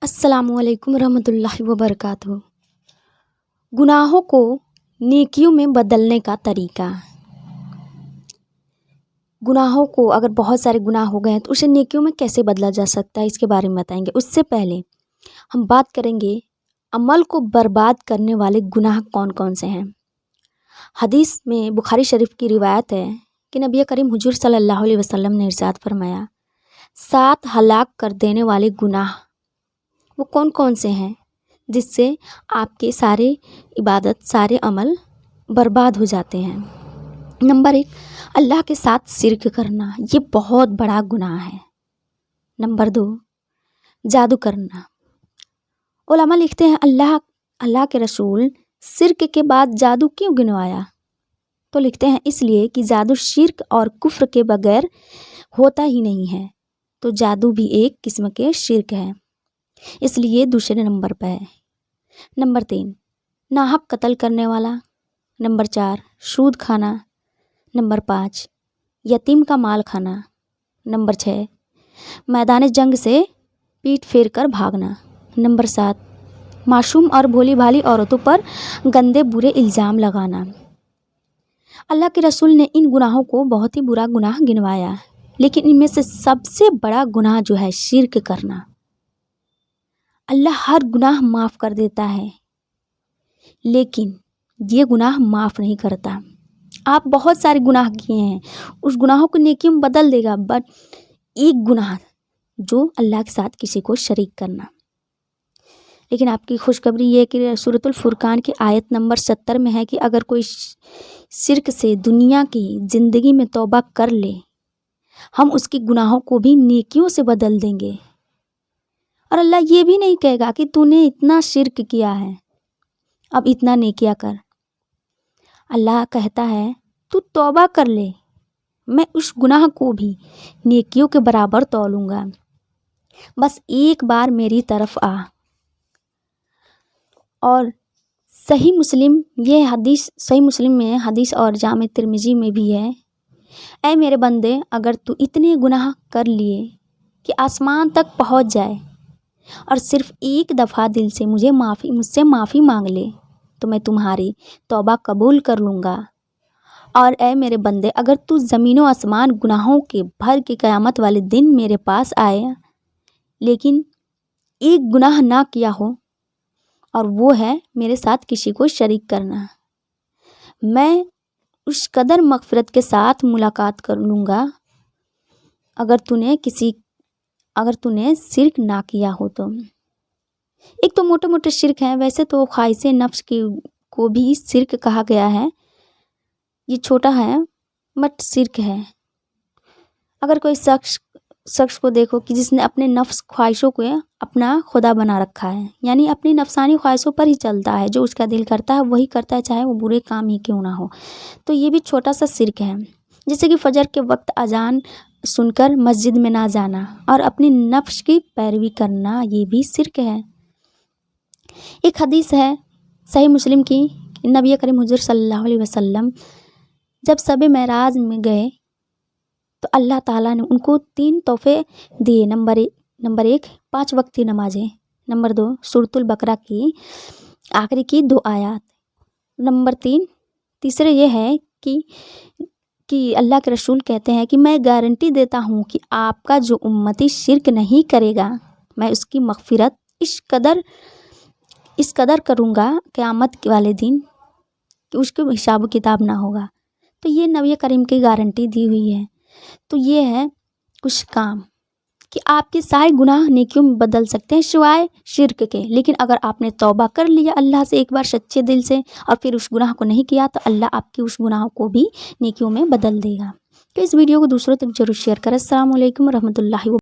अस्सलामु अलैकुम रहमतुल्लाहि व बरकातुहू। गुनाहों को नेकियों में बदलने का तरीका। गुनाहों को अगर बहुत सारे गुनाह हो गए हैं तो उसे नेकियों में कैसे बदला जा सकता है, इसके बारे में बताएंगे। उससे पहले हम बात करेंगे अमल को बर्बाद करने वाले गुनाह कौन कौन से हैं। हदीस में बुखारी शरीफ की रिवायत है कि नबी करीम हुजूर सल्लल्लाहु अलैहि वसल्लम ने इरशाद फरमाया, 7 हलाक कर देने वाले गुनाह वो कौन कौन से हैं जिससे आपके सारे इबादत, सारे अमल बर्बाद हो जाते हैं। नंबर 1, अल्लाह के साथ शिर्क करना, ये बहुत बड़ा गुनाह है। नंबर 2, जादू करना। उलमा लिखते हैं अल्लाह के रसूल शिर्क के बाद जादू क्यों गिनवाया, तो लिखते हैं इसलिए कि जादू शिर्क और कुफ्र के बगैर होता ही नहीं है, तो जादू भी एक किस्म के शिर्क है, इसलिए दूसरे नंबर पर है। नंबर 3, नाहक कत्ल करने वाला। नंबर 4, सूद खाना। नंबर 5, यतीम का माल खाना। नंबर 6, मैदान जंग से पीठ फेर कर भागना। नंबर 7, मासूम और भोली भाली औरतों पर गंदे बुरे इल्ज़ाम लगाना। अल्लाह के रसूल ने इन गुनाहों को बहुत ही बुरा गुनाह गिनवाया, लेकिन इनमें से सबसे बड़ा गुनाह जो है शिर्क करना। अल्लाह हर गुनाह माफ़ कर देता है, लेकिन ये गुनाह माफ़ नहीं करता। आप बहुत सारे गुनाह किए हैं, उस गुनाहों को नेकियों में बदल देगा, बट एक गुनाह जो अल्लाह के साथ किसी को शरीक करना। लेकिन आपकी खुशखबरी ये है कि सूरतुल फुरकान की आयत नंबर 70 में है कि अगर कोई शिर्क से दुनिया की ज़िंदगी में तौबा कर ले, हम उसकी गुनाहों को भी नेकियों से बदल देंगे। और अल्लाह ये भी नहीं कहेगा कि तूने इतना शिर्क किया है, अब इतना नेकिया कर। अल्लाह कहता है तू तौबा कर ले, मैं उस गुनाह को भी नेकियों के बराबर तौलूँगा, बस एक बार मेरी तरफ आ। और सही मुस्लिम, ये हदीस सही मुस्लिम में हदीस और जामे तिर्मिजी में भी है, ऐ मेरे बंदे, अगर तू इतने गुनाह कर लिए कि आसमान तक पहुँच जाए और सिर्फ़ एक दफ़ा दिल से मुझसे माफ़ी मांग ले, तो मैं तुम्हारी तौबा कबूल कर लूँगा। और ऐ मेरे बंदे, अगर तू ज़मीन व आसमान गुनाहों के भर के क़यामत वाले दिन मेरे पास आए, लेकिन एक गुनाह ना किया हो, और वो है मेरे साथ किसी को शरीक करना, मैं उस कदर मग़फ़िरत के साथ मुलाकात कर लूँगा अगर तूने शिर्क ना किया हो तो। एक तो मोटे मोटे शिर्क हैं, वैसे तो ख्वाहिश नफ्स को भी शिर्क कहा गया है, ये छोटा है बट शिर्क है। अगर कोई शख्स को देखो कि जिसने अपने नफ्स ख्वाहिशों को अपना खुदा बना रखा है, यानी अपनी नफसानी ख्वाहिशों पर ही चलता है, जो उसका दिल करता है वही करता है, चाहे वो बुरे काम ही क्यों ना हो, तो ये भी छोटा सा शिर्क है। जैसे कि फजर के वक्त अजान सुनकर मस्जिद में ना जाना और अपनी नफ्स की पैरवी करना, ये भी शिर्क है। एक हदीस है सही मुस्लिम की, नबी करीम हुजूर सल्लल्लाहु अलैहि वसल्लम जब शब मेराज में गए तो अल्लाह ताला ने उनको 3 तोहफ़े दिए। नंबर 1 5 वक्त की नमाज़ें। नंबर 2 सूरतुल बकरा की आखिरी की 2 आयत। नंबर 3 तीसरे ये है कि अल्लाह के रसूल कहते हैं कि मैं गारंटी देता हूँ कि आपका जो उम्मती शिर्क नहीं करेगा, मैं उसकी मग़फ़िरत इस कदर करूँगा क़यामत वाले दिन कि उसके हिसाब किताब ना होगा। तो ये नबी करीम की गारंटी दी हुई है। तो ये है कुछ काम कि आपके सारे गुनाह नेकियों में बदल सकते हैं सिवाय शिर्क के। लेकिन अगर आपने तौबा कर लिया अल्लाह से एक बार सच्चे दिल से और फिर उस गुनाह को नहीं किया, तो अल्लाह आपकी उस गुनाह को भी नेकियों में बदल देगा। तो इस वीडियो को दूसरों तक जरूर शेयर करें। अस्सलामु अलैकुम रहमतुल्लाहि व